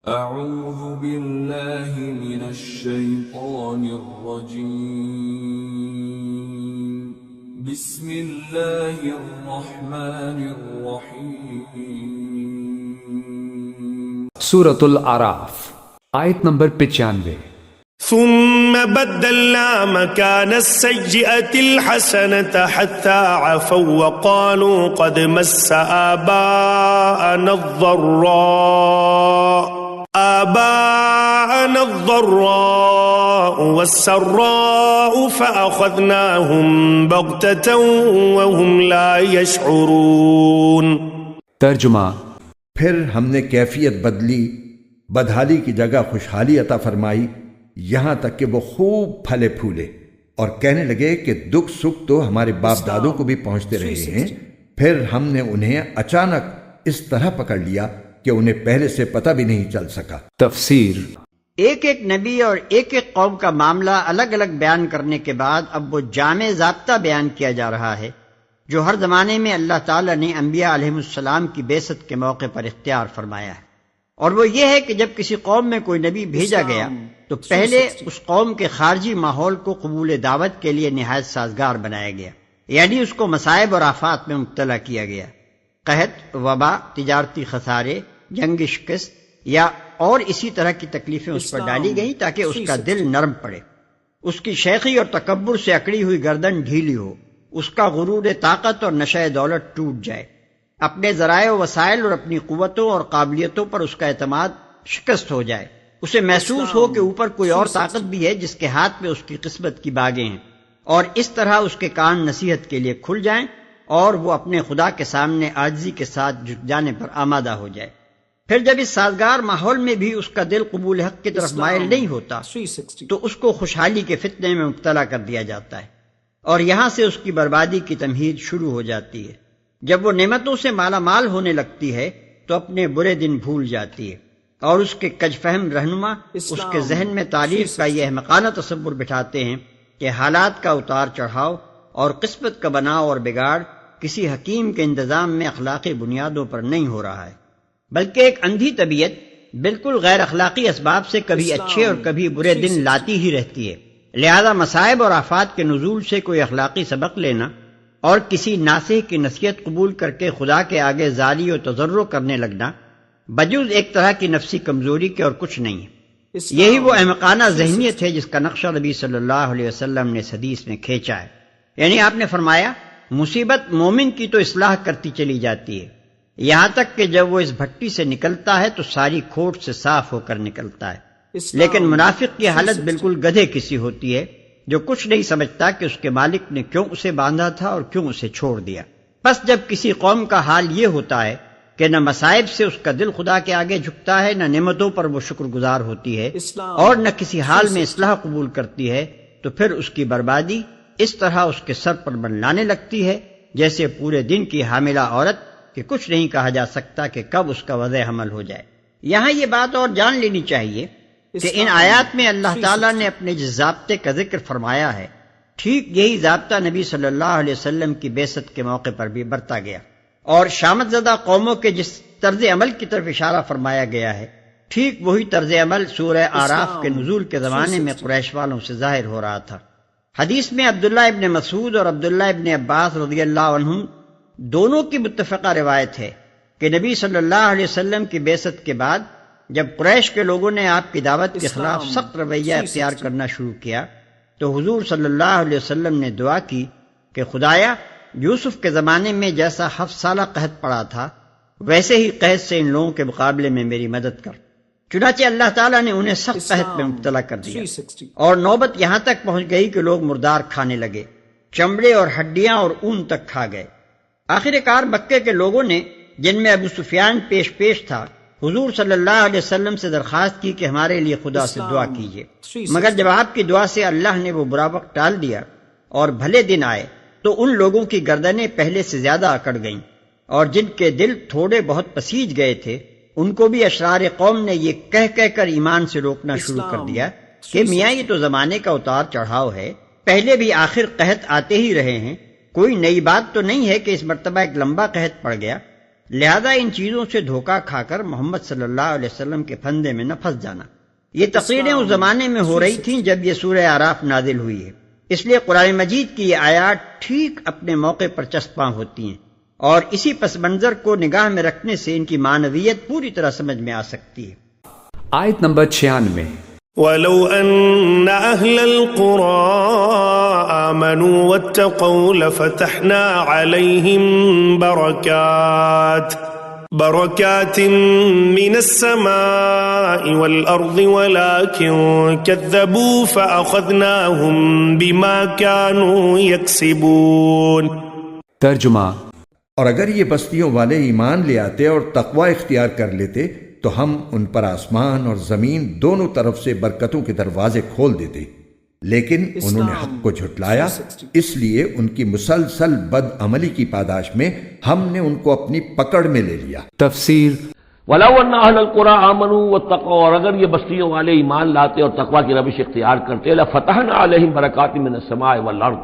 اعوذ باللہ من الشیطان الرجیم بسم اللہ الرحمن الرحیم۔ سورۃ الاعراف آیت نمبر 95۔ ثم بدلنا مكان السيئة الحسنة حتى عفوا وقالوا قد مس آباءنا الضراء والسراء فأخذناهم بغتة وهم لا يشعرون۔ ترجمہ: پھر ہم نے کیفیت بدلی، بدحالی کی جگہ خوشحالی عطا فرمائی، یہاں تک کہ وہ خوب پھلے پھولے اور کہنے لگے کہ دکھ سکھ تو ہمارے باپ دادوں کو بھی پہنچتے رہے ہیں۔ پھر ہم نے انہیں اچانک اس طرح پکڑ لیا کہ انہیں پہلے سے پتہ بھی نہیں چل سکا۔ تفسیر: ایک ایک نبی اور ایک ایک قوم کا معاملہ الگ الگ بیان کرنے کے بعد اب وہ جامع ضابطہ بیان کیا جا رہا ہے جو ہر زمانے میں اللہ تعالیٰ نے انبیاء علیہ السلام کی بعثت کے موقع پر اختیار فرمایا ہے، اور وہ یہ ہے کہ جب کسی قوم میں کوئی نبی بھیجا گیا تو پہلے اس قوم کے خارجی ماحول کو قبول دعوت کے لیے نہایت سازگار بنایا گیا، یعنی اس کو مصائب اور آفات میں مبتلا کیا گیا۔ قحط، وبا، تجارتی خسارے، جنگ، شکست یا اور اسی طرح کی تکلیفیں اس پر ڈالی گئیں تاکہ اس کا دل نرم پڑے، اس کی شیخی اور تکبر سے اکڑی ہوئی گردن ڈھیلی ہو، اس کا غرور طاقت اور نشہ دولت ٹوٹ جائے، اپنے ذرائع و وسائل اور اپنی قوتوں اور قابلیتوں پر اس کا اعتماد شکست ہو جائے، اسے محسوس ہو کہ اوپر کوئی اور طاقت بھی ہے جس کے ہاتھ میں اس کی قسمت کی باغیں ہیں، اور اس طرح اس کے کان نصیحت کے لیے کھل جائیں اور وہ اپنے خدا کے سامنے عاجزی کے ساتھ جھک جانے پر آمادہ ہو جائے۔ پھر جب اس سازگار ماحول میں بھی اس کا دل قبول حق کی طرف مائل نہیں ہوتا تو اس کو خوشحالی کے فتنے میں مبتلا کر دیا جاتا ہے، اور یہاں سے اس کی بربادی کی تمہید شروع ہو جاتی ہے۔ جب وہ نعمتوں سے مالا مال ہونے لگتی ہے تو اپنے برے دن بھول جاتی ہے، اور اس کے کج فہم رہنما اس کے ذہن میں تعریف کا یہ احمقانہ تصور بٹھاتے ہیں کہ حالات کا اتار چڑھاؤ اور قسمت کا بناؤ اور بگاڑ کسی حکیم کے انتظام میں اخلاقی بنیادوں پر نہیں ہو رہا ہے، بلکہ ایک اندھی طبیعت بالکل غیر اخلاقی اسباب سے کبھی اچھے اور کبھی برے دن لاتی ہی رہتی ہے۔ لہذا مصائب اور آفات کے نزول سے کوئی اخلاقی سبق لینا اور کسی ناصح کی نصیحت قبول کر کے خدا کے آگے زاری و تضرع کرنے لگنا بجز ایک طرح کی نفسی کمزوری کے اور کچھ نہیں ہے۔ یہی وہ احمقانہ ذہنیت ہے جس کا نقشہ نبی صلی اللہ علیہ وسلم نے اس حدیث میں کھینچا ہے، یعنی آپ نے فرمایا مصیبت مومن کی تو اصلاح کرتی چلی جاتی ہے، یہاں تک کہ جب وہ اس بھٹی سے نکلتا ہے تو ساری کھوٹ سے صاف ہو کر نکلتا ہے، لیکن منافق کی حالت بالکل گدھے کسی ہوتی ہے جو کچھ نہیں سمجھتا کہ اس کے مالک نے کیوں اسے باندھا تھا اور کیوں اسے چھوڑ دیا۔ پس جب کسی قوم کا حال یہ ہوتا ہے کہ نہ مصائب سے اس کا دل خدا کے آگے جھکتا ہے، نہ نعمتوں پر وہ شکر گزار ہوتی ہے، اور نہ کسی حال میں اصلاح قبول کرتی ہے، تو پھر اس کی بربادی اس طرح اس کے سر پر منڈلانے لگتی ہے جیسے پورے دن کی حاملہ عورت کہ کچھ نہیں کہا جا سکتا کہ کب اس کا وضع حمل ہو جائے۔ یہاں یہ بات اور جان لینی چاہیے کہ ان آیات میں اللہ تعالیٰ نے اپنے جس ضابطے کا ذکر فرمایا ہے، ٹھیک یہی ضابطہ نبی صلی اللہ علیہ وسلم کی بعثت کے موقع پر بھی برتا گیا، اور شامت زدہ قوموں کے جس طرز عمل کی طرف اشارہ فرمایا گیا ہے، ٹھیک وہی طرز عمل سورہ اعراف کے نزول کے زمانے میں قریش والوں سے ظاہر ہو رہا تھا۔ حدیث میں عبداللہ ابن مسعود اور عبداللہ ابن عباس رضی اللہ عنہم دونوں کی متفقہ روایت ہے کہ نبی صلی اللہ علیہ وسلم کی بعثت کے بعد جب قریش کے لوگوں نے آپ کی دعوت کے خلاف سخت رویہ اختیار کرنا شروع کیا تو حضور صلی اللہ علیہ وسلم نے دعا کی کہ خدایا یوسف کے زمانے میں جیسا 7 سالہ قحط پڑا تھا ویسے ہی قحط سے ان لوگوں کے مقابلے میں میری مدد کر۔ چنانچہ اللہ تعالیٰ نے انہیں سخت قحط میں مبتلا کر دیا، اور نوبت یہاں تک پہنچ گئی کہ لوگ مردار کھانے لگے، چمڑے اور ہڈیاں اور اون تک کھا گئے۔ آخر کار مکے کے لوگوں نے، جن میں ابو سفیان پیش تھا، حضور صلی اللہ علیہ وسلم سے درخواست کی کہ ہمارے لیے خدا سے دعا کیجیے، مگر جب آپ کی دعا سے اللہ نے وہ برا وقت ٹال دیا اور بھلے دن آئے تو ان لوگوں کی گردنیں پہلے سے زیادہ اکڑ گئیں، اور جن کے دل تھوڑے بہت پسیج گئے تھے ان کو بھی اشرار قوم نے یہ کہہ کر ایمان سے روکنا شروع کر دیا کہ میاں یہ تو زمانے کا اتار چڑھاؤ ہے، پہلے بھی آخر قحط آتے ہی رہے ہیں، کوئی نئی بات تو نہیں ہے کہ اس مرتبہ ایک لمبا قحط پڑ گیا۔ لہذا ان چیزوں سے دھوکہ کھا کر محمد صلی اللہ علیہ وسلم کے پھندے میں نہ پھنس جانا۔ یہ تقریریں اس زمانے میں ہو رہی تھیں جب یہ سورہ اعراف نازل ہوئی ہے، اس لیے قرآن مجید کی یہ آیات ٹھیک اپنے موقع پر چسپاں ہوتی ہیں، اور اسی پس منظر کو نگاہ میں رکھنے سے ان کی معنویت پوری طرح سمجھ میں آ سکتی ہے۔ آیت نمبر 96۔ ولو أن أهل القرى آمنوا واتقوا لفتحنا عليهم بركات من السماء والأرض ولكن كذبوا فأخذناهم بما كانوا يكسبون۔ ترجمہ۔ اور اگر یہ بستیوں والے ایمان لے آتے اور تقوی اختیار کر لیتے تو ہم ان پر آسمان اور زمین دونوں طرف سے برکتوں کے دروازے کھول دیتے، لیکن انہوں نے حق کو جھٹلایا، اس لیے ان کی مسلسل بد عملی کی پاداش میں ہم نے ان کو اپنی پکڑ میں لے لیا۔ تفسیر۔ وَلَوْ أَنَّ أَهْلَ الْقُرَىٰ آمَنُوا وَاتَّقَوْا، اور اگر یہ بستیوں والے ایمان لاتے اور تقوی کی روش اختیار کرتے، لَفَتَحْنَا عَلَيْهِمْ بَرَكَاتٍ مِّنَ السَّمَاءِ وَالْأَرْضِ،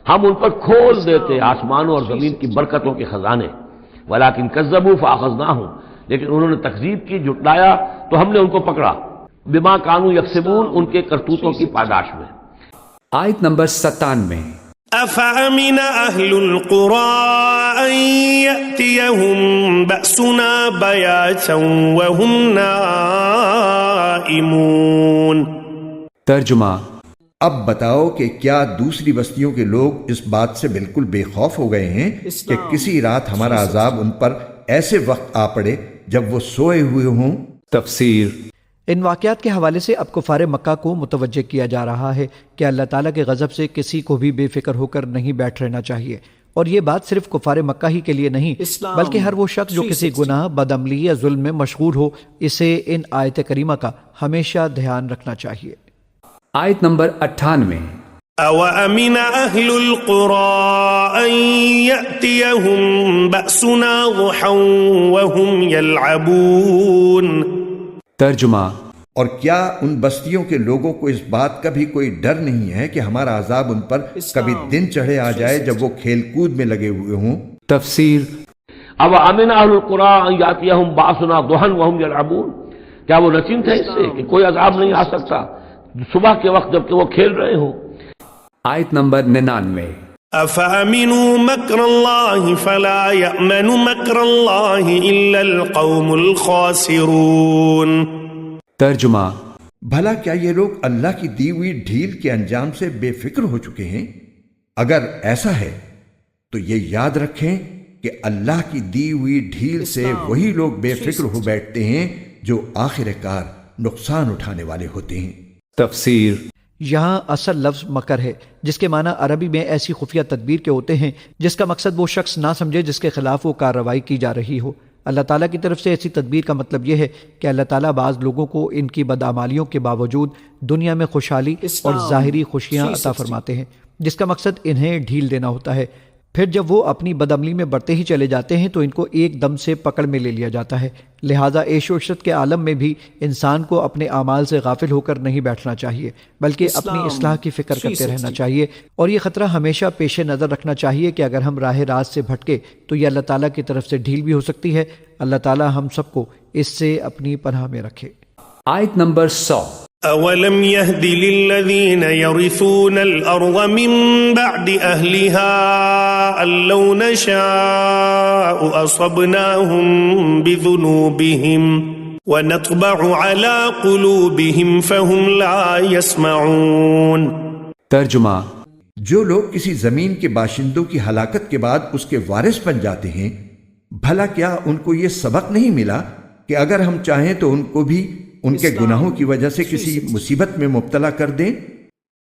ہم ان پر کھول دیتے آسمانوں اور زمین کی برکتوں کے خزانے، وَلَٰكِن كَذَّبُوا فَأَخَذْنَاهُمْ، لیکن انہوں نے تکذیب کی، جھٹلایا، تو ہم نے ان کو پکڑا، بما كانوا يكسبون، ان کے کرتوتوں کی پاداش میں۔ آیت نمبر 97۔ أفأمن أهل القرى أن يأتيهم بأسنا بياتا وهم نائمون۔ ترجمہ۔ اب بتاؤ کہ کیا دوسری بستیوں کے لوگ اس بات سے بالکل بے خوف ہو گئے ہیں کہ کسی رات ہمارا عذاب ان پر ایسے وقت آ پڑے جب وہ سوئے ہوئے ہوں؟ تفسیر۔ ان واقعات کے حوالے سے اب کفار مکہ کو متوجہ کیا جا رہا ہے کہ اللہ تعالیٰ کے غضب سے کسی کو بھی بے فکر ہو کر نہیں بیٹھ رہنا چاہیے، اور یہ بات صرف کفار مکہ ہی کے لیے نہیں بلکہ ہر وہ شخص جو کسی گناہ، بدعملی یا ظلم میں مشغول ہو، اسے ان آیت کریمہ کا ہمیشہ دھیان رکھنا چاہیے۔ آیت نمبر 98۔ أَوَأَمِنَ أَهْلُ الْقُرَىٰ أَن يَأْتِيَهُم بَأْسُنَا ضُحًى وَهُمْ يَلْعَبُونَ۔ ترجمہ۔ اور کیا ان بستیوں کے لوگوں کو اس بات کا بھی کوئی ڈر نہیں ہے کہ ہمارا عذاب ان پر کبھی دن چڑھے آ جائے جب وہ کھیل کود میں لگے ہوئے ہوں؟ تفسیر۔ اب امن اہل القرى ان یاتیہم باسنا ضحى وهم يلعبون، کیا وہ نچنت ہے اس سے کہ کوئی عذاب نہیں آ سکتا صبح کے وقت جب کہ وہ کھیل رہے ہوں؟ آیت نمبر 99۔ أفأمنوا مكر الله فلا يأمن مكر الله إلا القوم الخاسرون۔ ترجمہ۔ بھلا کیا یہ لوگ اللہ کی دی ہوئی ڈھیل کے انجام سے بے فکر ہو چکے ہیں؟ اگر ایسا ہے تو یہ یاد رکھیں کہ اللہ کی دی ہوئی ڈھیل سے وہی لوگ بے فکر ہو بیٹھتے ہیں جو آخر کار نقصان اٹھانے والے ہوتے ہیں۔ تفسیر۔ یہاں اصل لفظ مکر ہے، جس کے معنی عربی میں ایسی خفیہ تدبیر کے ہوتے ہیں جس کا مقصد وہ شخص نہ سمجھے جس کے خلاف وہ کارروائی کی جا رہی ہو۔ اللہ تعالیٰ کی طرف سے ایسی تدبیر کا مطلب یہ ہے کہ اللہ تعالیٰ بعض لوگوں کو ان کی بدعمالیوں کے باوجود دنیا میں خوشحالی اور ظاہری خوشیاں عطا فرماتے ہیں، جس کا مقصد انہیں ڈھیل دینا ہوتا ہے۔ پھر جب وہ اپنی بدعملی میں بڑھتے ہی چلے جاتے ہیں تو ان کو ایک دم سے پکڑ میں لے لیا جاتا ہے۔ لہٰذا عیش و عشرت کے عالم میں بھی انسان کو اپنے اعمال سے غافل ہو کر نہیں بیٹھنا چاہیے بلکہ اپنی اصلاح کی فکر کرتے رہنا چاہیے، اور یہ خطرہ ہمیشہ پیش نظر رکھنا چاہیے کہ اگر ہم راہ راست سے بھٹکے تو یہ اللہ تعالیٰ کی طرف سے ڈھیل بھی ہو سکتی ہے۔ اللہ تعالیٰ ہم سب کو اس سے اپنی پناہ میں رکھے۔ آیت نمبر 100۔ أَوَلَمْ يَهْدِ لِلَّذِينَ يَرِثُونَ الْأَرْضَ مِن بَعْدِ أَهْلِهَا أَن لَّوْ نَشَاءُ أَصَبْنَاهُم بِذُنُوبِهِمْ وَنَطْبَعُ عَلَىٰ قُلُوبِهِمْ فَهُمْ لَا يَسْمَعُونَ۔ ترجمہ۔ جو لوگ کسی زمین کے باشندوں کی ہلاکت کے بعد اس کے وارث بن جاتے ہیں، بھلا کیا ان کو یہ سبق نہیں ملا کہ اگر ہم چاہیں تو ان کو بھی ان کے گناہوں کی وجہ سے کسی مصیبت میں مبتلا کر دیں؟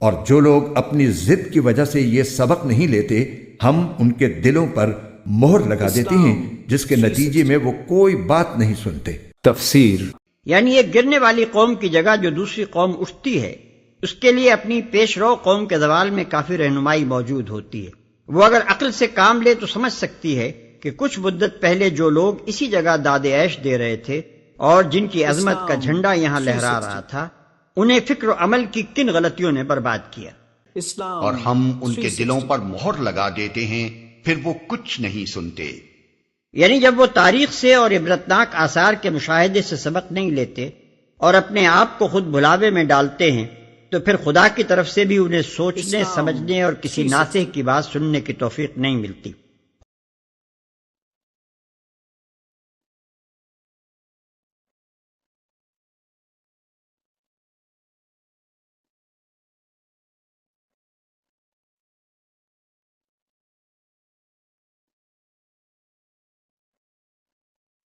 اور جو لوگ اپنی ضد کی وجہ سے یہ سبق نہیں لیتے، ہم ان کے دلوں پر مہر لگا دیتے ہیں جس کے نتیجے میں وہ کوئی بات نہیں سنتے۔ تفسیر۔ یعنی ایک گرنے والی قوم کی جگہ جو دوسری قوم اٹھتی ہے، اس کے لیے اپنی پیش رو قوم کے زوال میں کافی رہنمائی موجود ہوتی ہے۔ وہ اگر عقل سے کام لے تو سمجھ سکتی ہے کہ کچھ مدت پہلے جو لوگ اسی جگہ داد عیش دے رہے تھے اور جن کی عظمت کا جھنڈا یہاں لہرا رہا تھا، انہیں فکر و عمل کی کن غلطیوں نے برباد کیا۔ اور ہم ان کے دلوں پر مہر لگا دیتے ہیں، پھر وہ کچھ نہیں سنتے۔ یعنی جب وہ تاریخ سے اور عبرتناک آثار کے مشاہدے سے سبق نہیں لیتے اور اپنے آپ کو خود بھلاوے میں ڈالتے ہیں تو پھر خدا کی طرف سے بھی انہیں سوچنے، سمجھنے اور کسی ناصح کی بات سننے کی توفیق نہیں ملتی۔